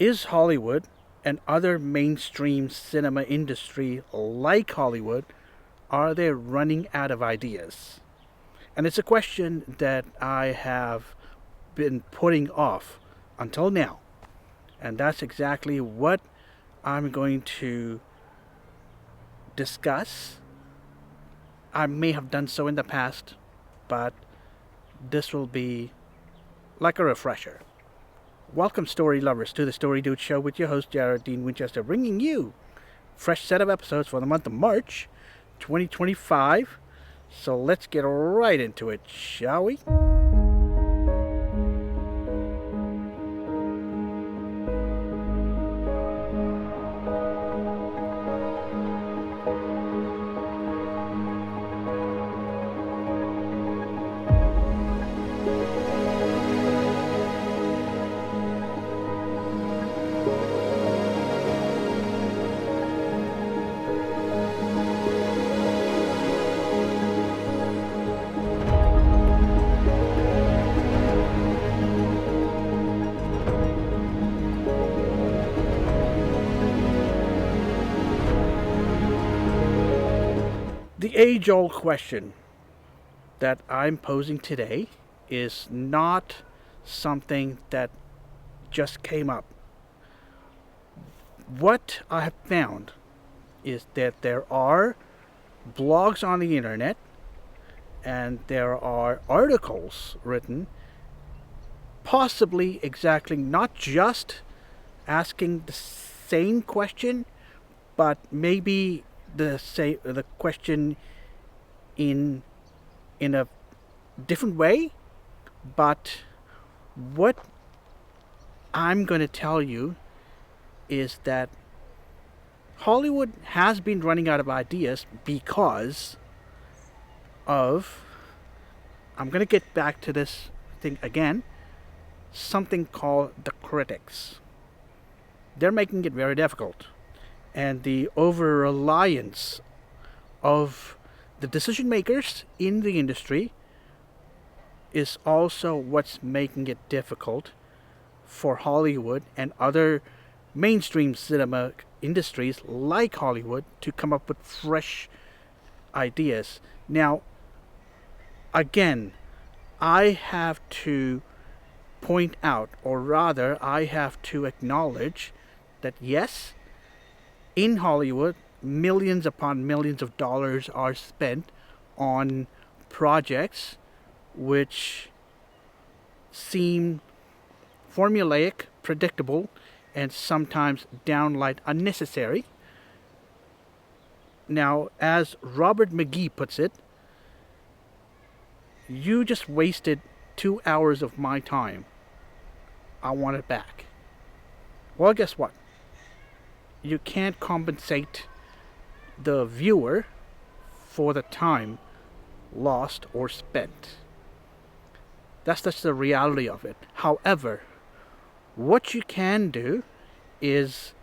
Is Hollywood and other mainstream cinema industry like Hollywood, are they running out of ideas? And it's a question that I have been putting off until now. And that's exactly what I'm going to discuss. I may have done so in the past, but this will be like a refresher. Welcome, story lovers, to the Story Dude Show with your host, Jared Dean Winchester, bringing you a fresh set of episodes for the month of March 2025. So let's get right into it, shall we? The age-old question that I'm posing today is not something that just came up. What I have found is that there are blogs on the internet and there are articles written, possibly exactly not just asking the same question, but maybe the question in a different way. But what I'm going to tell you is that Hollywood has been running out of ideas because of, I'm going to get back to this thing again, something called the critics. They're making it very difficult. And the over reliance of the decision makers in the industry is also what's making it difficult for Hollywood and other mainstream cinema industries like Hollywood to come up with fresh ideas. Now, again, I have to point out, or rather, I have to acknowledge that yes, in Hollywood, millions upon millions of dollars are spent on projects which seem formulaic, predictable, and sometimes downright unnecessary. Now, as Robert McGee puts it, you just wasted 2 hours of my time. I want it back. Well, guess what? You can't compensate the viewer for the time lost or spent. That's just the reality of it. However, what you can do is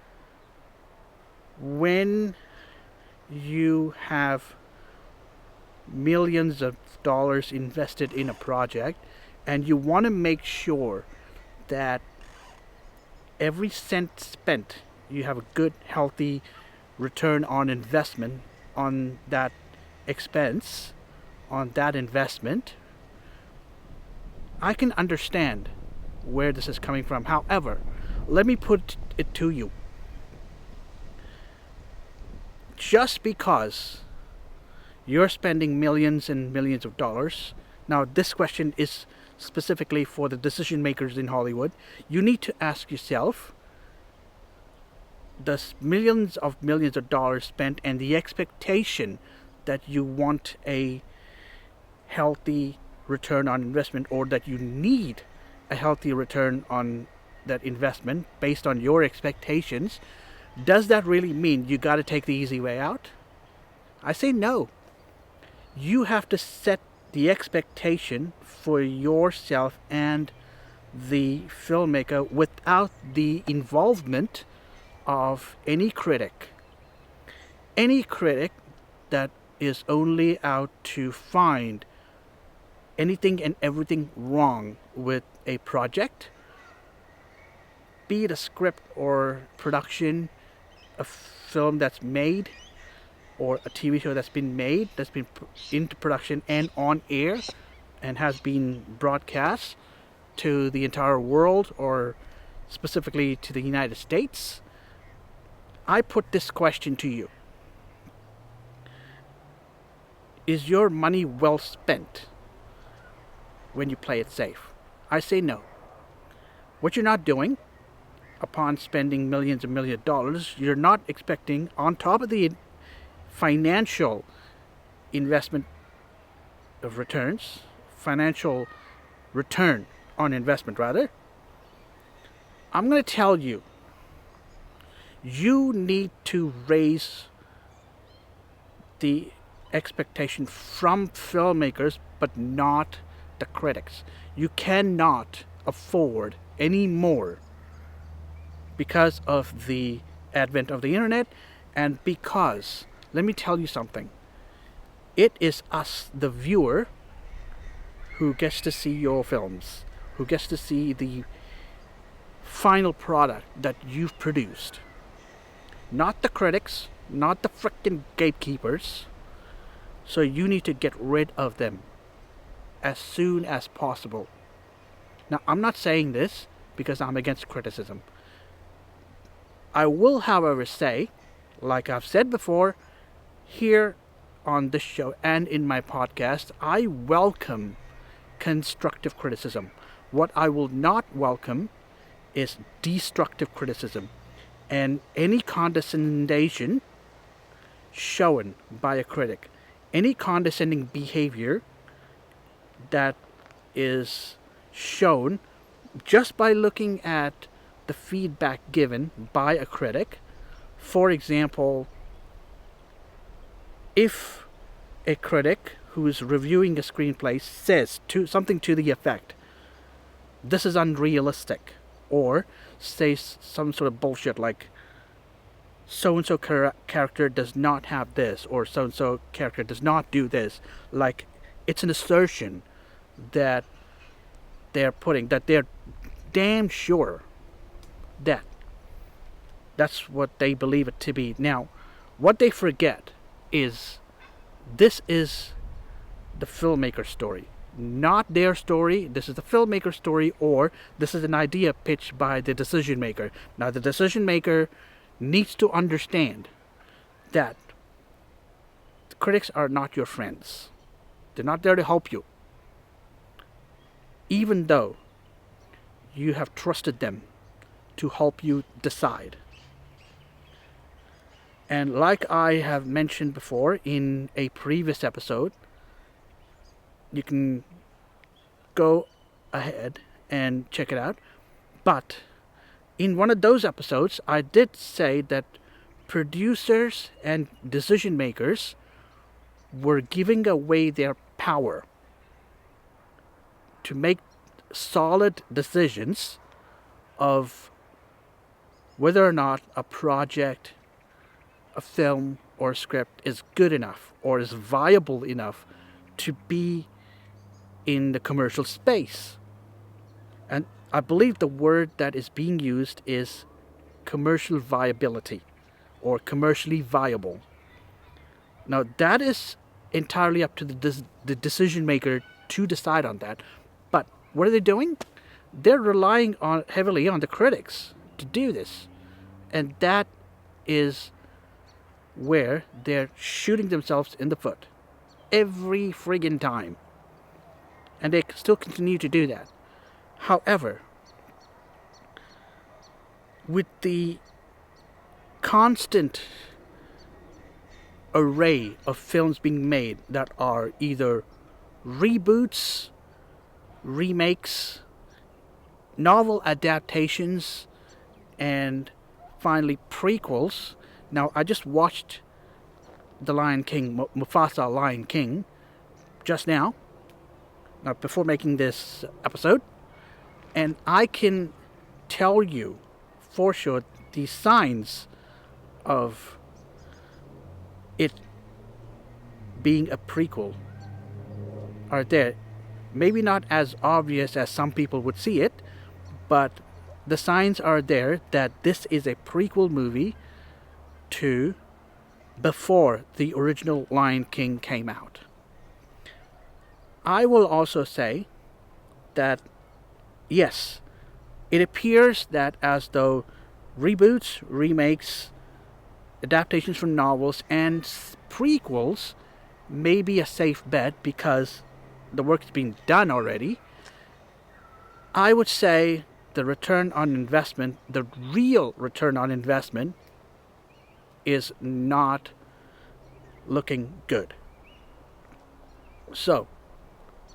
when you have millions of dollars invested in a project and you want to make sure that every cent spent, you have a good, healthy return on investment on that expense, on that investment, I can understand where this is coming from. However, let me put it to you. Just because you're spending millions and millions of dollars, now this question is specifically for the decision makers in Hollywood, you need to ask yourself, the millions of dollars spent and the expectation that you want a healthy return on investment, or that you need a healthy return on that investment based on your expectations, does that really mean you got to take the easy way out? I say no. You have to set the expectation for yourself and the filmmaker without the involvement of any critic. Any critic that is only out to find anything and everything wrong with a project be it a script or production, a film that's made, or a TV show that's been made, that's been into production and on air, and has been broadcast to the entire world, or specifically to the United States, I put this question to you. Is your money well spent when you play it safe? I say no. What you're not doing, upon spending millions and millions of dollars, you're not expecting, on top of the financial investment of returns, financial return on investment rather, I'm going to tell you, you need to raise the expectation from filmmakers, but not the critics. You cannot afford any more because of the advent of the internet, and because, let me tell you something, it is us, the viewer, who gets to see your films, who gets to see the final product that you've produced. Not the critics, not the frickin' gatekeepers. So you need to get rid of them as soon as possible. Now, I'm not saying this because I'm against criticism. I will, however, say, like I've said before, here on this show and in my podcast, I welcome constructive criticism. What I will not welcome is destructive criticism and any condescension shown by a critic. Any condescending behavior that is shown just by looking at the feedback given by a critic. For example, if a critic who is reviewing a screenplay says something to the effect, this is unrealistic, or says some sort of bullshit like, so-and-so character does not have this, or so-and-so character does not do this, like it's an assertion that they're damn sure that that's what they believe it to be. Now, what they forget is this is the filmmaker's story, not their story. This is the filmmaker's story, or this is an idea pitched by the decision maker. Now, the decision maker needs to understand that the critics are not your friends. They're not there to help you, even though you have trusted them to help you decide. And like I have mentioned before in a previous episode, you can go ahead and check it out. But in one of those episodes, I did say that producers and decision makers were giving away their power to make solid decisions of whether or not a project, a film, or a script is good enough or is viable enough to be in the commercial space. And I believe the word that is being used is commercial viability or commercially viable. Now, that is entirely up to the decision maker to decide on that. But what are they doing? They're relying heavily on the critics to do this. And that is where they're shooting themselves in the foot every friggin' time. And they still continue to do that. However, with the constant array of films being made that are either reboots, remakes, novel adaptations, and finally prequels. Now, I just watched The Lion King, Mufasa Lion King, just now, before making this episode, and I can tell you for sure the signs of it being a prequel are there. Maybe not as obvious as some people would see it, but the signs are there that this is a prequel movie to before the original Lion King came out. I will also say that, yes, it appears that as though reboots, remakes, adaptations from novels, and prequels may be a safe bet because the work's been done already. I would say the return on investment, the real return on investment, is not looking good. So,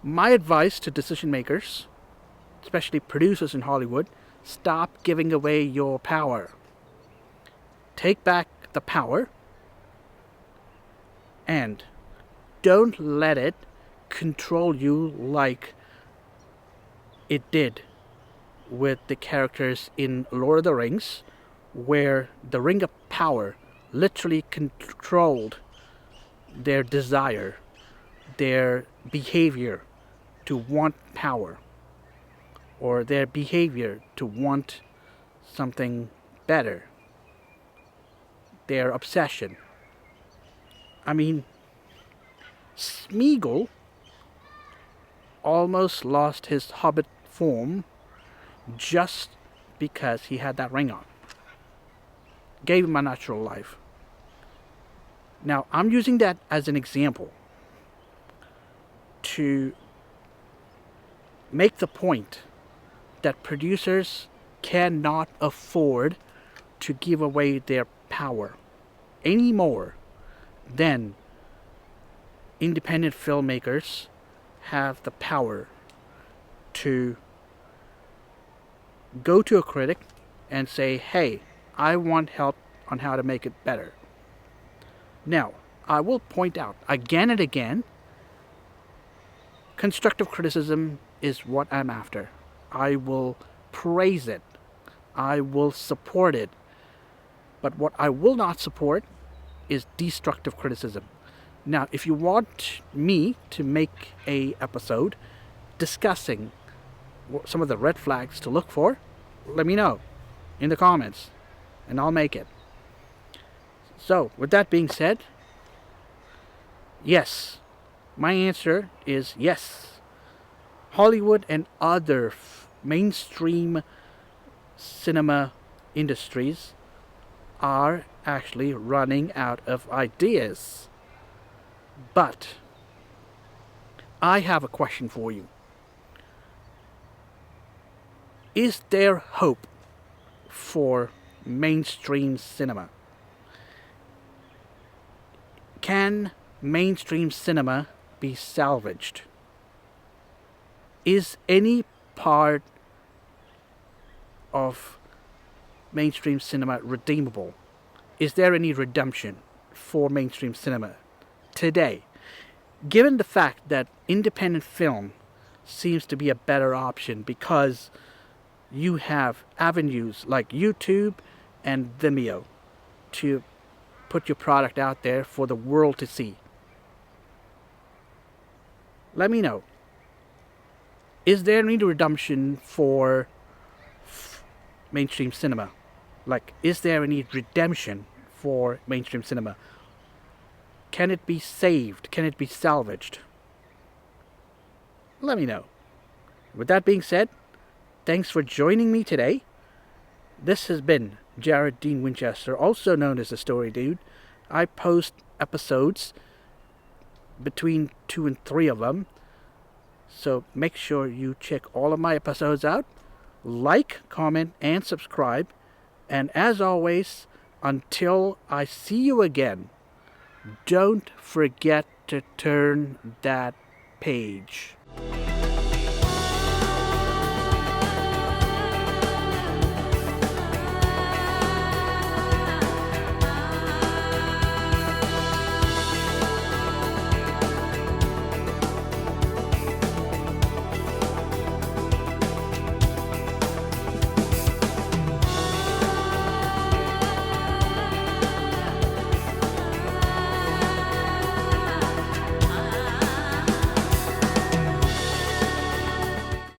my advice to decision makers, especially producers in Hollywood, stop giving away your power. Take back the power and don't let it control you like it did with the characters in Lord of the Rings, where the Ring of Power literally controlled their desire, their behavior to want power, or their behavior to want something better, their obsession. I mean, Smeagol almost lost his hobbit form just because he had that ring on. Gave him a natural life. Now, I'm using that as an example to make the point that producers cannot afford to give away their power any more than independent filmmakers have the power to go to a critic and say, hey, I want help on how to make it better. Now, I will point out again and again, constructive criticism is what I'm after. I will praise it. I will support it. But what I will not support is destructive criticism. Now, if you want me to make an episode discussing some of the red flags to look for, let me know in the comments, and I'll make it. So, with that being said, yes, my answer is yes. Hollywood and other mainstream cinema industries are actually running out of ideas. But I have a question for you. Is there hope for mainstream cinema? Can mainstream cinema be salvaged? Is any part of mainstream cinema redeemable? Is there any redemption for mainstream cinema today? Given the fact that independent film seems to be a better option because you have avenues like YouTube and Vimeo to put your product out there for the world to see. Let me know. Is there any redemption for mainstream cinema? Like, is there any redemption for mainstream cinema? Can it be saved? Can it be salvaged? Let me know. With that being said, thanks for joining me today. This has been Jared Dean Winchester, also known as the Story Dude. I post episodes between 2 and 3 of them. So make sure you check all of my episodes out. Like, comment, and subscribe. And as always, until I see you again, don't forget to turn that page.